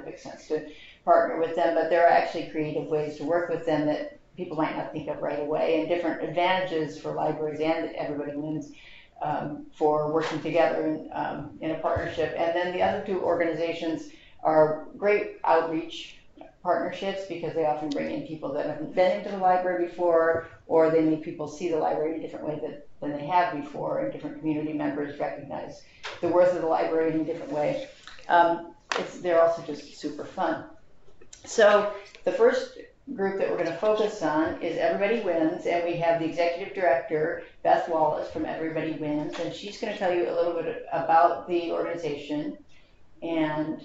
scientific sense to partner with them, but there are actually creative ways to work with them that people might not think of right away, and different advantages for libraries and Everybody Wins for working together in a partnership. And then the other two organizations are great outreach partnerships because they often bring in people that haven't been into the library before, or they make people see the library in a different way than they have before, and different community members recognize the worth of the library in a different way. They're also just super fun. So the first group that we're going to focus on is Everybody Wins, and we have the executive director, Beth Wallace from Everybody Wins, and she's going to tell you a little bit about the organization and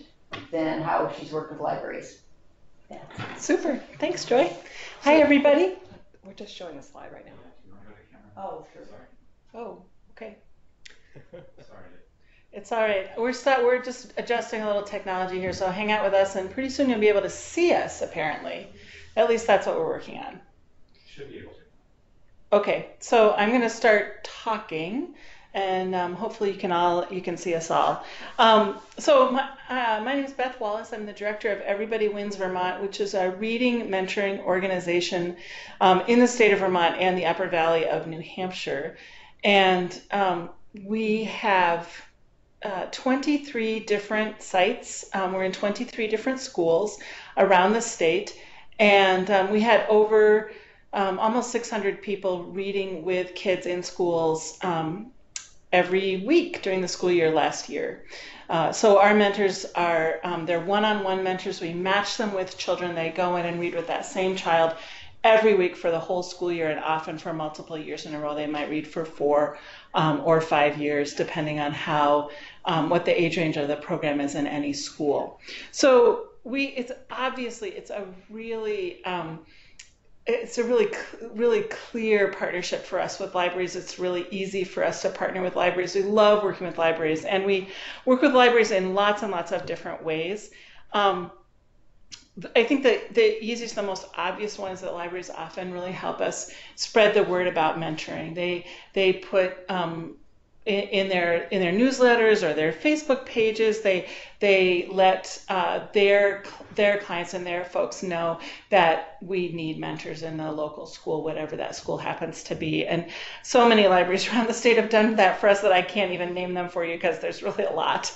then how she's worked with libraries. Yeah. Super. Thanks, Joy. Hi, everybody. We're just showing a slide right now. Oh, sure. Oh, okay. Sorry. It's all right. We're just adjusting a little technology here, so hang out with us, and pretty soon you'll be able to see us, apparently. At least that's what we're working on. Should be able to. Okay, so I'm going to start talking, and hopefully you can see us all. So my name is Beth Wallace. I'm the director of Everybody Wins Vermont, which is a reading mentoring organization in the state of Vermont and the Upper Valley of New Hampshire. And we have 23 different sites. We're in 23 different schools around the state. And we had over almost 600 people reading with kids in schools every week during the school year last year. So our mentors are, they're one-on-one mentors. We match them with children. They go in and read with that same child every week for the whole school year, and often for multiple years in a row. They might read for 4 or 5 years, depending on how what the age range of the program is in any school. So it's a really clear partnership for us with libraries. It's really easy for us to partner with libraries. We love working with libraries, and we work with libraries in lots and lots of different ways. I think that the easiest, the most obvious one is that libraries often really help us spread the word about mentoring. They put in their newsletters or their Facebook pages, they let their clients and their folks know that we need mentors in the local school, whatever that school happens to be. And so many libraries around the state have done that for us that I can't even name them for you because there's really a lot.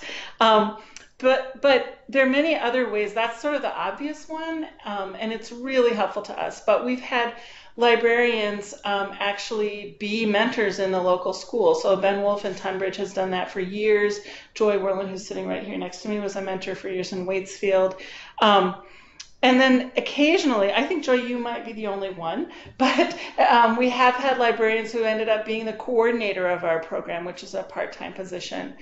But there are many other ways. That's sort of the obvious one, and it's really helpful to us. But we've had librarians actually be mentors in the local school. So Ben Wolf in Tunbridge has done that for years. Joy Werland, who's sitting right here next to me, was a mentor for years in Waitsfield. And then occasionally, I think, Joy, you might be the only one, but we have had librarians who ended up being the coordinator of our program, which is a part-time position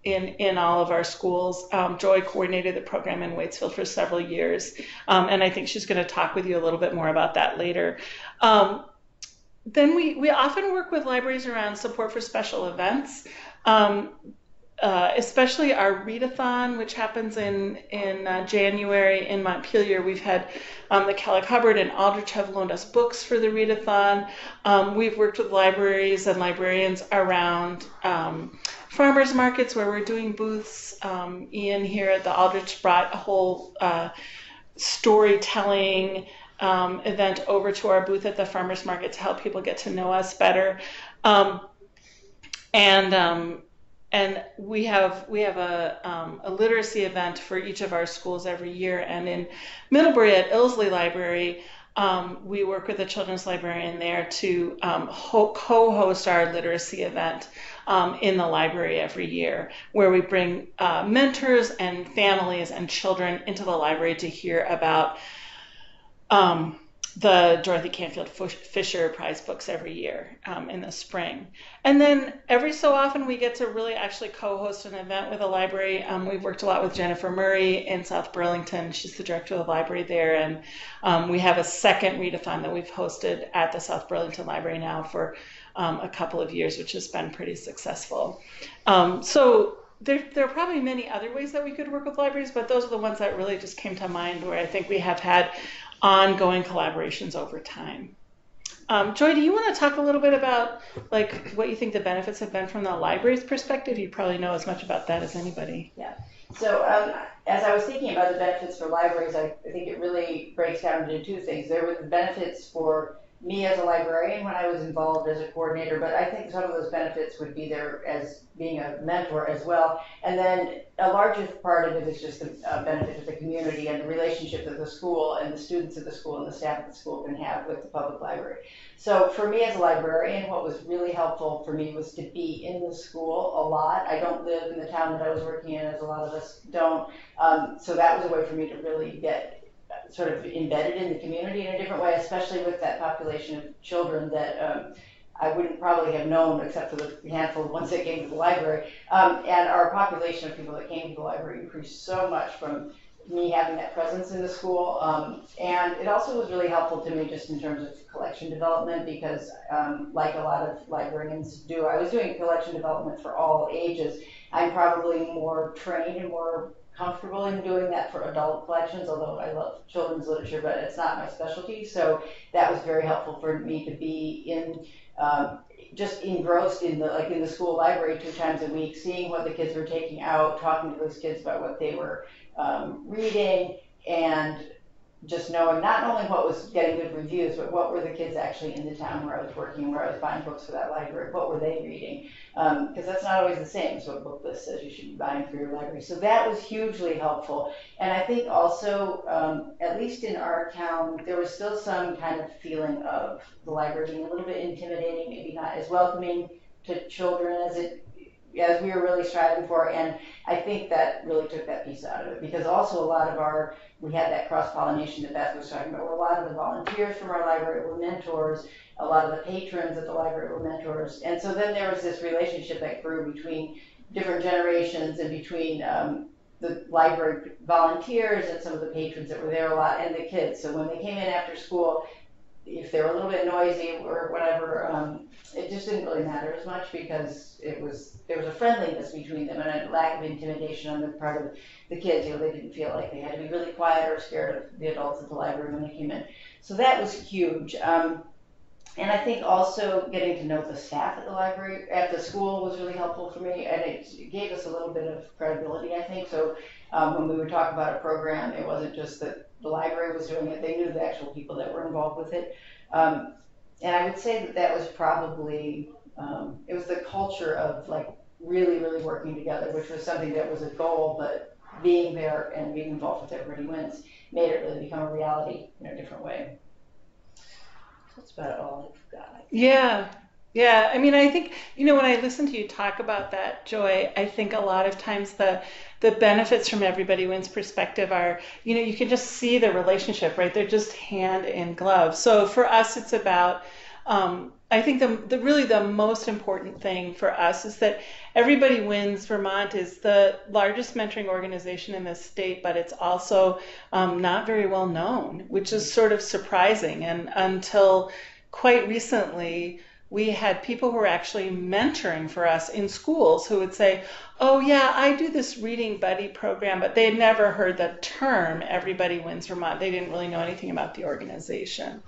in all of our schools. Joy coordinated the program in Waitsfield for several years, and I think she's going to talk with you a little bit more about that later. Then we often work with libraries around support for special events. Especially our readathon, which happens in January in Montpelier. We've had the Kellogg Hubbard and Aldrich have loaned us books for the readathon. We've worked with libraries and librarians around farmers markets where we're doing booths. Ian here at the Aldrich brought a whole storytelling event over to our booth at the farmers market to help people get to know us better. And we have a literacy event for each of our schools every year. And in Middlebury at Ilsley Library, we work with a children's librarian there to co-host our literacy event in the library every year, where we bring mentors and families and children into the library to hear about the Dorothy Canfield Fisher Prize books every year in the spring. And then every so often we get to really actually co-host an event with a library. We've worked a lot with Jennifer Murray in South Burlington. She's the director of the library there. And we have a second readathon that we've hosted at the South Burlington Library now for a couple of years, which has been pretty successful. So there are probably many other ways that we could work with libraries, but those are the ones that really just came to mind where I think we have had ongoing collaborations over time. Joy, do you want to talk a little bit about like what you think the benefits have been from the library's perspective? You probably know as much about that as anybody. Yeah. So as I was thinking about the benefits for libraries, I think it really breaks down into two things. There were the benefits for me as a librarian when I was involved as a coordinator, but I think some of those benefits would be there as being a mentor as well. And then a larger part of it is just the benefit to the community and the relationship that the school and the students of the school and the staff of the school can have with the public library. So for me as a librarian, what was really helpful for me was to be in the school a lot. I don't live in the town that I was working in, as a lot of us don't. So that was a way for me to really get sort of embedded in the community in a different way, especially with that population of children that I wouldn't probably have known except for the handful of ones that came to the library. And our population of people that came to the library increased so much from me having that presence in the school. And it also was really helpful to me just in terms of collection development because like a lot of librarians do, I was doing collection development for all ages. I'm probably more trained and more comfortable in doing that for adult collections, although I love children's literature, but it's not my specialty. So that was very helpful for me to be in, just engrossed in the school library 2 times a week, seeing what the kids were taking out, talking to those kids about what they were reading, and just knowing not only what was getting good reviews, but what were the kids actually in the town where I was working, where I was buying books for that library, what were they reading? Because that's not always the same as what book list says you should be buying for your library. So that was hugely helpful. And I think also, at least in our town, there was still some kind of feeling of the library being a little bit intimidating, maybe not as welcoming to children as we were really striving for, and I think that really took that piece out of it, because also a lot of we had that cross-pollination that Beth was talking about, where a lot of the volunteers from our library were mentors, a lot of the patrons at the library were mentors, and so then there was this relationship that grew between different generations and between the library volunteers and some of the patrons that were there a lot, and the kids. So when they came in after school, if they were a little bit noisy or whatever, it just didn't really matter as much because there was a friendliness between them and a lack of intimidation on the part of the kids. They didn't feel like they had to be really quiet or scared of the adults at the library when they came in. So that was huge. And I think also getting to know the staff at the library, at the school, was really helpful for me, and it gave us a little bit of credibility, I think. So when we would talk about a program, it wasn't just that the library was doing it, they knew the actual people that were involved with it. And I would say that was probably, it was the culture of really, really working together, which was something that was a goal, but being there and being involved with Everybody Wins made it really become a reality in a different way. That's about all I've got. Yeah. I mean, I think, when I listen to you talk about that, Joy, I think a lot of times the benefits from Everybody Wins perspective are, you can just see the relationship, right? They're just hand in glove. So for us, it's about, I think really the most important thing for us is that Everybody Wins Vermont is the largest mentoring organization in the state, but it's also not very well known, which is sort of surprising. And until quite recently, we had people who were actually mentoring for us in schools who would say, oh yeah, I do this reading buddy program, but they had never heard the term Everybody Wins Vermont. They didn't really know anything about the organization.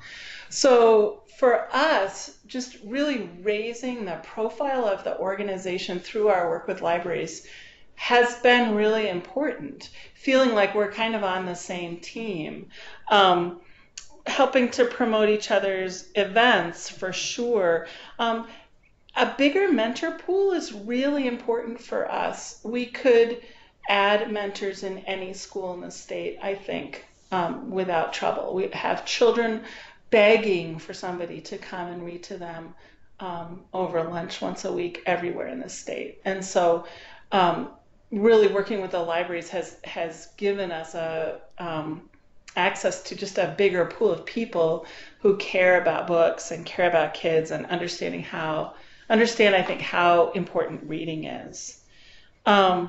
So for us, just really raising the profile of the organization through our work with libraries has been really important, feeling like we're kind of on the same team. Helping to promote each other's events, for sure. A bigger mentor pool is really important for us. We could add mentors in any school in the state, I think, without trouble. We have children begging for somebody to come and read to them over lunch once a week everywhere in the state. And so really working with the libraries has given us access to just a bigger pool of people who care about books and care about kids and understand, I think, how important reading is. I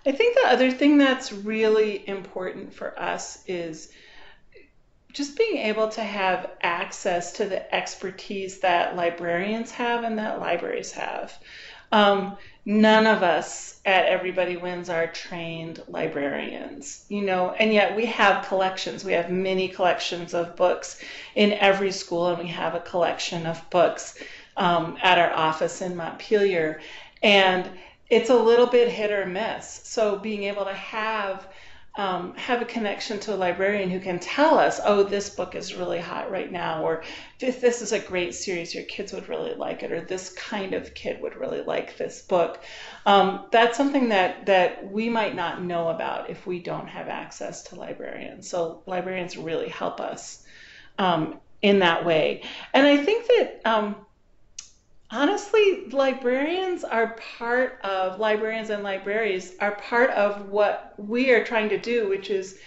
think the other thing that's really important for us is just being able to have access to the expertise that librarians have and that libraries have. None of us at Everybody Wins are trained librarians, and yet we have collections. We have many collections of books in every school, and we have a collection of books at our office in Montpelier. And it's a little bit hit or miss. So being able to have a connection to a librarian who can tell us, oh, this book is really hot right now, or this is a great series, your kids would really like it, or this kind of kid would really like this book. That's something that we might not know about if we don't have access to librarians. So librarians really help us in that way. And I think that honestly, librarians and libraries are part of what we are trying to do, which is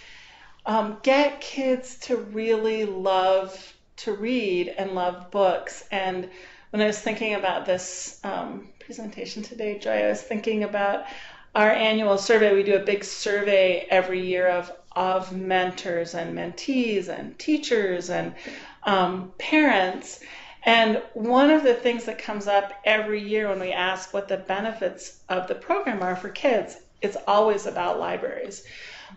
get kids to really love to read and love books. And when I was thinking about this presentation today, Joy, I was thinking about our annual survey. We do a big survey every year of mentors and mentees and teachers and parents. And one of the things that comes up every year when we ask what the benefits of the program are for kids, it's always about libraries.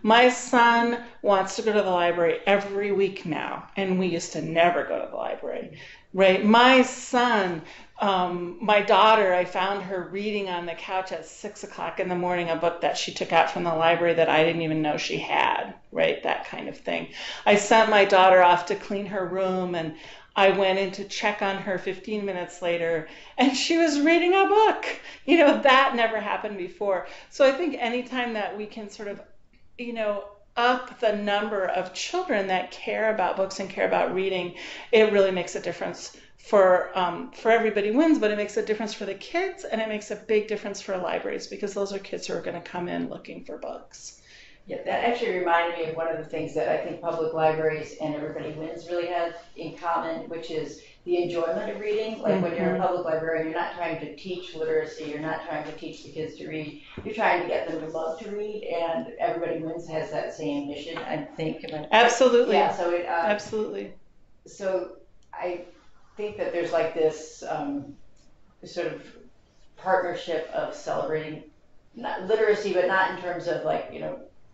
My son wants to go to the library every week now, and we used to never go to the library, right? My son, my daughter, I found her reading on the couch at 6 o'clock in the morning, a book that she took out from the library that I didn't even know she had, right? That kind of thing. I sent my daughter off to clean her room, and I went in to check on her 15 minutes later, and she was reading a book. That never happened before. So I think anytime that we can sort of, up the number of children that care about books and care about reading, it really makes a difference for everybody wins, but it makes a difference for the kids, and it makes a big difference for libraries, because those are kids who are going to come in looking for books. Yeah, that actually reminded me of one of the things that I think public libraries and Everybody Wins really have in common, which is the enjoyment of reading. Like when you're a public librarian, you're not trying to teach literacy, you're not trying to teach the kids to read, you're trying to get them to love to read, and Everybody Wins has that same mission, I think. Absolutely. Yeah, so absolutely. So I think that there's like this sort of partnership of celebrating not literacy, but not in terms of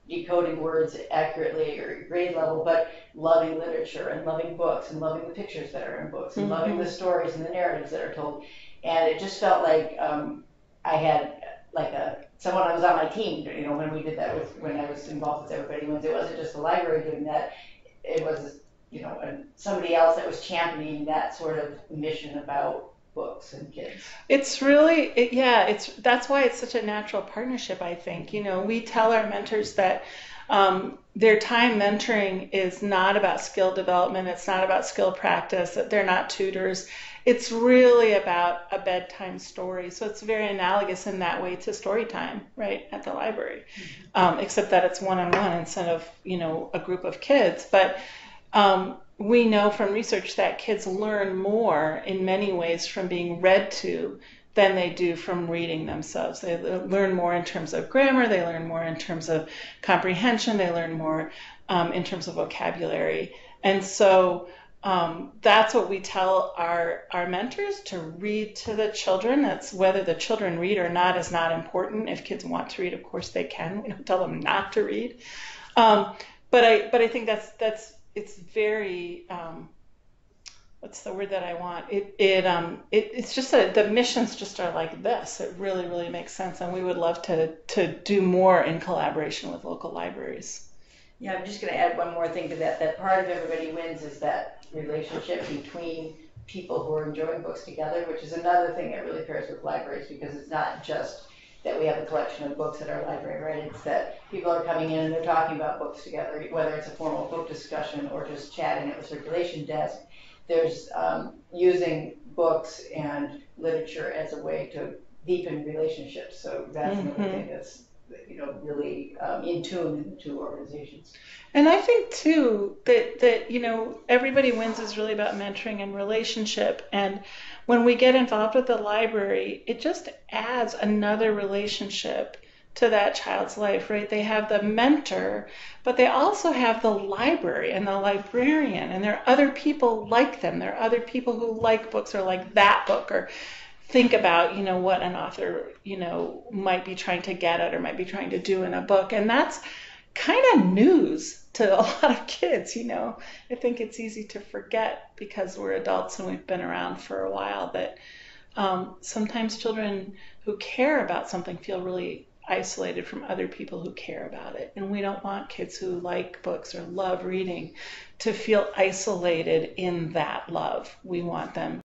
decoding words accurately or grade level, but loving literature and loving books and loving the pictures that are in books and loving the stories and the narratives that are told. And it just felt like I had someone that was on my team, when we did that when I was involved with Everybody Wins. It wasn't just the library doing that. It was, somebody else that was championing that sort of mission about books and kids. It's really, that's why it's such a natural partnership, I think. We tell our mentors that their time mentoring is not about skill development, it's not about skill practice, that they're not tutors. It's really about a bedtime story. So it's very analogous in that way to story time, right, at the library, except that it's one-on-one instead of, a group of kids. But we know from research that kids learn more in many ways from being read to than they do from reading themselves. They learn more in terms of grammar, they learn more in terms of comprehension, they learn more in terms of vocabulary. And so that's what we tell our mentors, to read to the children. That's whether the children read or not is not important. If kids want to read, of course they can. We don't tell them not to read. But I think it's very, what's the word that I want? It's just the missions just are like this. It really, really makes sense. And we would love to do more in collaboration with local libraries. Yeah, I'm just going to add one more thing to that. That part of Everybody Wins is that relationship between people who are enjoying books together, which is another thing that really pairs with libraries, because it's not just that we have a collection of books at our library, right? It's that people are coming in and they're talking about books together, whether it's a formal book discussion or just chatting at the circulation desk. There's using books and literature as a way to deepen relationships. So that's another thing that's really in tune in the two organizations. And I think too that Everybody Wins is really about mentoring and relationship. And when we get involved with the library, it just adds another relationship to that child's life, right? They have the mentor, but they also have the library and the librarian, and there are other people like them. There are other people who like books or like that book, or think about, what an author, might be trying to get at or might be trying to do in a book. And that's kind of news to a lot of kids, I think it's easy to forget because we're adults and we've been around for a while that sometimes children who care about something feel really isolated from other people who care about it. And we don't want kids who like books or love reading to feel isolated in that love. We want them